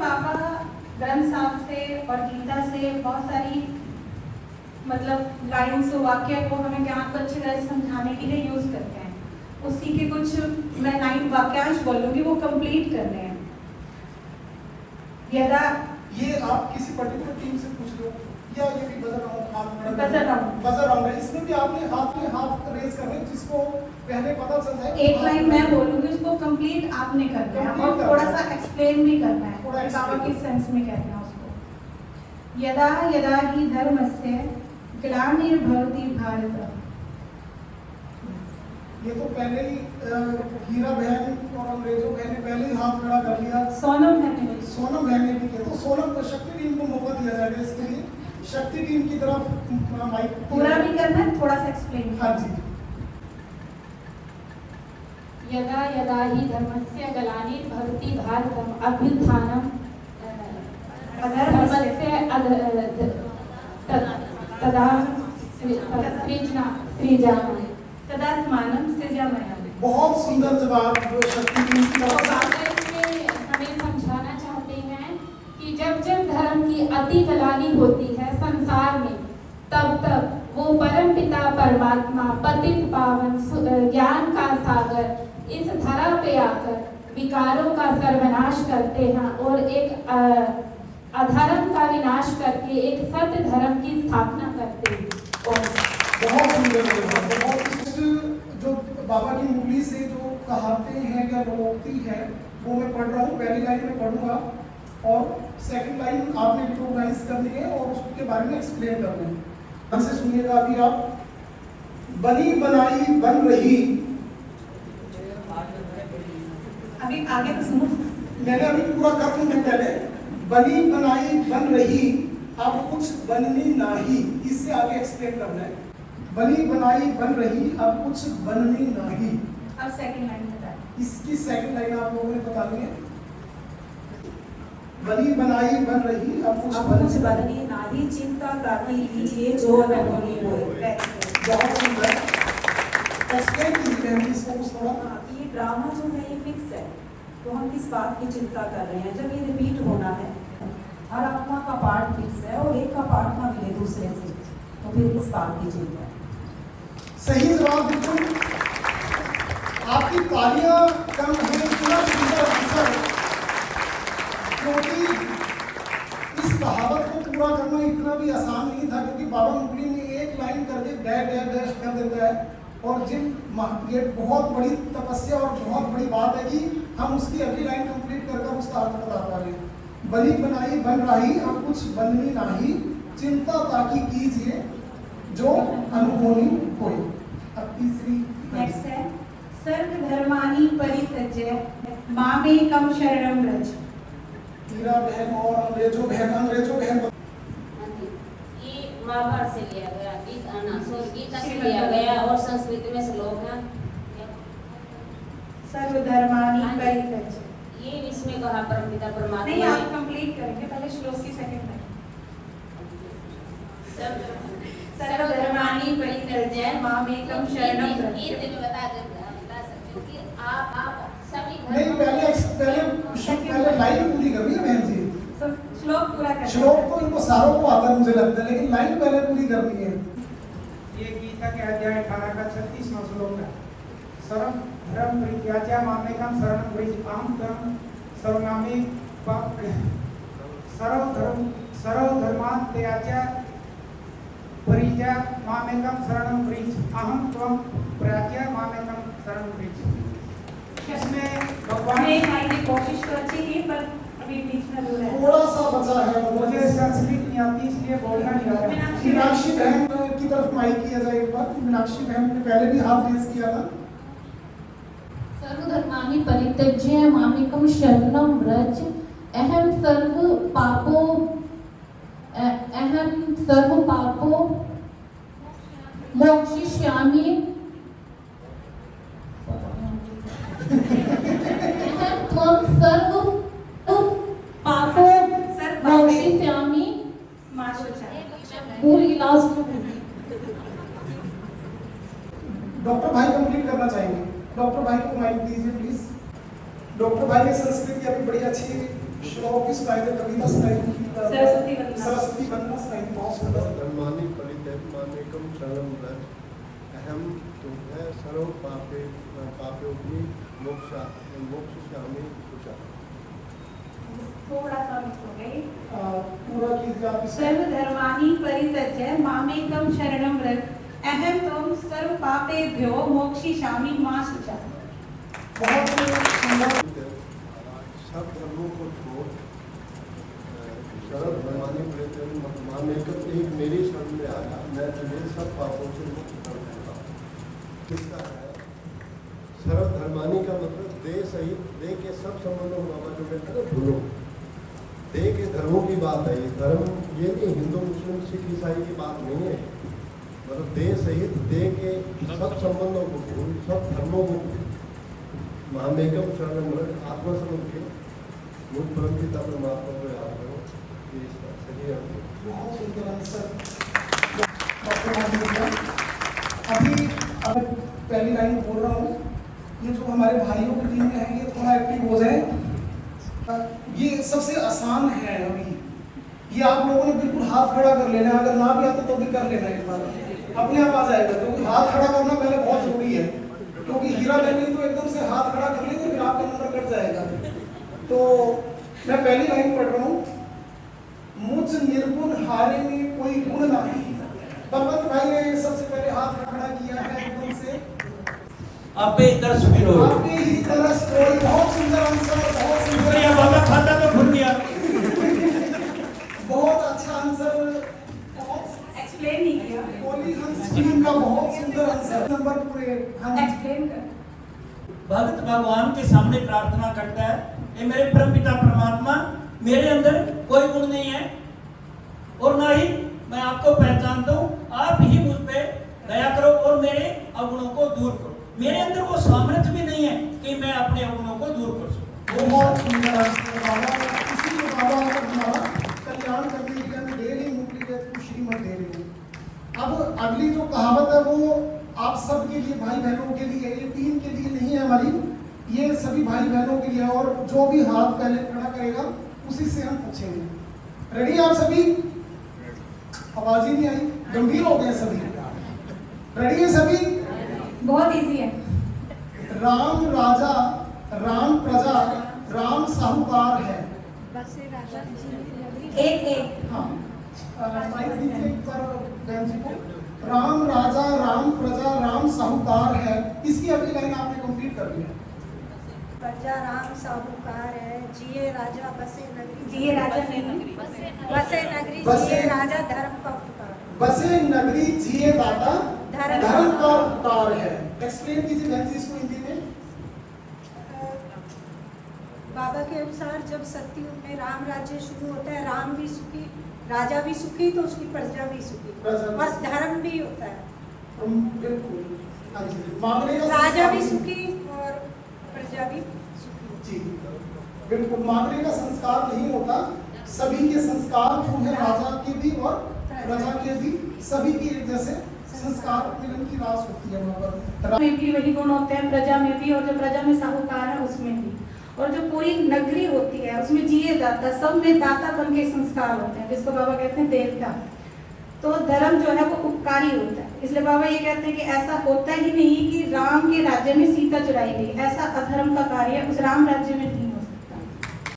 बाबा ग्रंथ साहब से और गीता से बहुत सारी मतलब लाइन्स वाक्य को हमें ज्ञान को अच्छी तरह से समझाने के लिए यूज करते हैं। उसी के कुछ मैं 9 वाक्यांश बोलूंगी, वो कंप्लीट करने हैं। यदा ये आप किसी पर्टिकुलर टीम से पूछ लो या ये भी बजर राउंड बजर राउंड है, इसमें भी आपने हाथ रेज करने जिसको पहले पता चल जाए। एक लाइन मैं बोलूंगी, उसको कंप्लीट आपने करना है और थोड़ा सा एक्सप्लेन भी करना है, बाबा किस सेंस में कहते हैं उसको। यदा यदा ही धर्मस्य ग्लानिर्भवति भारत। ये तो पहले ही हीरा बहन और अंग्रेजों बहन ने पहले ही हाथ खड़ा कर लिया। सोनम बहन ने भी किया, तो सोनम को शक्ति टीम को मौका दिया जाएगा इसके लिए। शक्ति टीम की तरफ माइक पूरा भी करना है, थोड़ा सा एक्सप्लेन। हाँ जी। यदा यदा ही धर्मस्य ग्लानिर्भवति भारतम अभ्युत्थानम धर्मस्य तदा सृजामि तदात्मानं सृजामि। बहुत सुंदर जवाब जो शक्ति टीम की तरफ से हमें समझाना चाहते हैं कि जब जब धर्म की अति ग्लानि होती है संसार में, तब तब वो परम पिता परमात्मा पतित पावन ज्ञान का सागर इस धरा पे आकर विकारों का सर्वनाश करते हैं और एक अधर्म का विनाश करके एक सत्य धर्म की स्थापना करते हैं। बहुत सुंदर जो बाबा की मुरली से जो कहावतें हैं या लोकोक्ति है वो मैं पढ़ रहा हूँ। पहली लाइन में पढ़ूंगा और सेकंड लाइन आपने रिकॉग्नाइज करनी है और उसके बारे में एक्सप्लेन करना है। ढंग से सुनिएगा अभी आप। बनी बनाई बन रही, अभी आगे तो सुनो, मैंने अभी पूरा कर दूं मैं पहले। बनी बनाई बन रही अब कुछ बननी नाही, इससे आगे एक्सप्लेन करना है। बनी बनाई बन रही अब कुछ बननी नाही। अब सेकंड लाइन बता। इसकी सेकंड लाइन आप लोगों ने बतानी है। बनी बनाई बन रही अब कुछ बननी नाही, चिंता ताकि कीजिए जो न होनी होए। बहुत सुंदर। एक्सप्लेन कीजिए इसको कुछ थोड़ा। ये ड्रामा जो है ये फिक्स है, तो हम किस बात की चिंता कर रहे हैं जब ये रिपीट होना है। हर आत्मा का पार्ट फिक्स है और एक का पार्ट ना मिले दूसरे से, तो फिर किस बात की चिंता। सही जवाब बिल्कुल। आपकी तालियां कम है, इतना सुंदर आंसर, क्योंकि इस कहावत को पूरा करना इतना भी आसान नहीं था, क्योंकि बाबा मुरली में एक लाइन करके डैश डैश डैश कर देता है। और ये बहुत बड़ी तपस्या और बहुत बड़ी बात है कि हम उसकी अगली लाइन कंप्लीट कर उसका अर्थ बता पा रहे हैं। बनी बनाई बन रही अब कुछ बननी नाही, चिंता ताकि कीजिए जो अनुभूति होई। अब तीसरी नेक्स्ट है सर्व धर्मानि परित्यज्य मामेकं शरणं व्रज। हीरा बहन और अंग्रेजों बहन ये महाभारत से लिया गया, गीता से लिया गया और संस्कृत में श्लोक है। सर्व धर्मानि परित्यज्य, ये इसमें कहा परमपिता परमात्मा नहीं आप कंप्लीट करेंगे पहले श्लोक की सेकंड लाइन। सर्व धर्मानि परित्यज्य मामेकं शरणं व्रज। ये तो बता सकते हो कि आप सभी नहीं, पहले लाइन पूरी करनी है बहन जी। श्लोक पूरा करना। श्लोक तो इनको सारों को आता है मुझे लगता है, लेकिन लाइन पहले पूरी करनी है। ये गीता के अध्याय 18 का 36वां श्लोक है। सर्व धर्म परित्याज्य मामेकं शरणं व्रज, अहं त्वं सर्वनामे सर्व धर्मान् त्याज्य परित्याज्य मामेकं शरणं व्रज, अहं त्वं प्रयाज्य मामेकं शरणं व्रज। इसमें भगवान ने हमारी कोशिश तो अच्छी की, पर अभी बीच में दूर है, थोड़ा सा बचा है। मुझे संस्कृत नहीं आती इसलिए बोलना नहीं आ रहा। मीनाक्षी बहन की तरफ माइक किया जाए एक बार। मीनाक्षी बहन ने पहले भी हाथ रेज किया था। सर्वधर्मानि परित्यज्य मामेकं शरणं व्रज, अहं सर्व पापो मोक्षयिष्यामि अहं त्वं सर्व पापो मोक्षयिष्यामि। भूल गई लास्ट में। डॉक्टर भाई कंप्लीट करना चाहेंगे। डॉक्टर भाई को माइक दीजिए प्लीज। डॉक्टर भाई ने संस्कृत की अभी बड़ी अच्छी श्लोक की सुनाई दे, कविता सुनाई दे, सरस्वती वंदना। सरस्वती वंदना सुनाई दे, बहुत सुंदर। धर्मानि परित्यज्यमामेकं शरणं व्रज अहं तुभ्यः सर्व पापेभ्यो मोक्षयिष्यामि शुचः। थोड़ा सा मिस हो गई। पूरा कीजिए आप इसे। सर्वधर्माणि परित्यज्य मामेकं शरणं व्रज अहं त्वं सर्वपापेभ्यो मोक्षयिष्यामि मा शुचः। बहुत सुंदर। सब धर्मों को छोड़ शरद धर्मानि परित्यज्यमामेकं एक मेरी शरण में आया, मैं तुम्हें सब पापों से मुक्त कर दूंगा। किसका है शरद धर्मानि का मतलब देह सहित देह के सब संबंधों बाबा जो कहते हैं ना भूलो, देह के धर्मों की बात है। ये धर्म ये नहीं हिंदू मुस्लिम सिख ईसाई की बात नहीं है, मतलब देह सहित देह के सब संबंधों को भूल, सब धर्मों को भूल। महामेकम शरणं व्रज आत्मा समझ के मुझ परम पिता परमात्मा को याद करो। ये इसका सही अर्थ है। बहुत सुंदर आंसर डॉक्टर महादेव। अभी अब पहली लाइन बोल रहा हूँ, ये जो हमारे भाइयों की टीम में है ये थोड़ा एक्टिव हो जाए। ये सबसे आसान है अभी, ये आप लोगों ने बिल्कुल हाथ खड़ा कर लेना है, अगर ना भी आता तो भी कर लेना एक बार, अपने आप आ जाएगा। क्योंकि हाथ खड़ा करना पहले बहुत जरूरी है, क्योंकि हीरा लेनी तो एकदम से हाथ खड़ा कर लेंगे फिर आपका नंबर कट जाएगा। तो मैं पहली लाइन पढ़ रहा हूँ, मुझ निर्गुण हारे में कोई गुण नहीं। भगवत भाई ने सबसे पहले हाथ खड़ा किया है एकदम से। आपे तरस फिरो आपके ही तरस कोई। बहुत सुंदर आंसर, बहुत सुंदर। या बाबा खाता तो भूल गया। बहुत अच्छा आंसर, बहुत एक्सप्लेन नहीं किया। कोहली हंस टीम का बहुत सुंदर आंसर। नंबर पूरे एक्सप्लेन कर। भक्त भगवान के सामने प्रार्थना करता है, ये मेरे परमपिता परमात्मा, मेरे अंदर कोई गुण नहीं है और ना ही मैं आपको पहचानता हूँ, आप ही मुझ पे दया करो और मेरे अवगुणों को दूर करो। मेरे अंदर वो सामर्थ्य भी नहीं है कि मैं अपने अवगुणों को दूर कर सकूं। बहुत सुंदर आंसर बाबा। इसी को बाबा हमारा कल्याण करने के लिए हमें डेली मुक्ति के श्रीमत दे रही हूँ। अब अगली जो कहावत है वो आप सब के लिए, भाई बहनों के लिए, ये टीम के लिए नहीं है हमारी, ये सभी भाई बहनों के लिए। और जो भी हाथ पहले खड़ा करेगा उसी से हम पूछेंगे। रेडी आप सभी? आवाज ही नहीं आई, गंभीर हो गए सभी। रेडी है सभी? बहुत इजी है। राम राजा राम प्रजा राम साहूकार है। एक हाँ, माइक दीजिए एक बार बहन जी को। राम राजा राम प्रजा राम साहूकार है, इसकी अगली लाइन आपने कंप्लीट कर दी है। प्रजा राम साहूकार है, जिए राजा बसे नगरी। जिए राजा नहीं, बसे नगरी, बसे- जिए राजा धर्म का उपकार। बसे नगरी जिए दाता धर्म धर्म का उपकार है। एक्सप्लेन कीजिए बहन जी इसको हिंदी में। बाबा के अनुसार जब सतयुग में राम राज्य शुरू होता है, राम भी सुखी, राजा भी सुखी तो उसकी प्रजा भी सुखी, प्रजा भी और सुखी। धर्म भी होता है, बिल्कुल। हाँ जी, मांगने का राजा भी संस्कार सुखी और प्रजा भी सुखी। जी बिल्कुल, मांगने का संस्कार नहीं होता, सभी के संस्कार जो है राजा के भी और प्रजा के भी, सभी की एक जैसे संस्कार मिलन की रास होती है वहाँ पर। में भी वही गुण होते हैं, प्रजा में भी, और जो प्रजा में साहूकार है उसमें भी, और जो पूरी नगरी होती है उसमें जिए दाता, सब में दातापन के संस्कार होते हैं, जिसको बाबा कहते हैं देवता। तो धर्म जो है वो उपकारी होता है, इसलिए बाबा ये कहते हैं कि ऐसा होता ही नहीं कि राम के राज्य में सीता चुराई गई, ऐसा अधर्म का कार्य उस राम राज्य में नहीं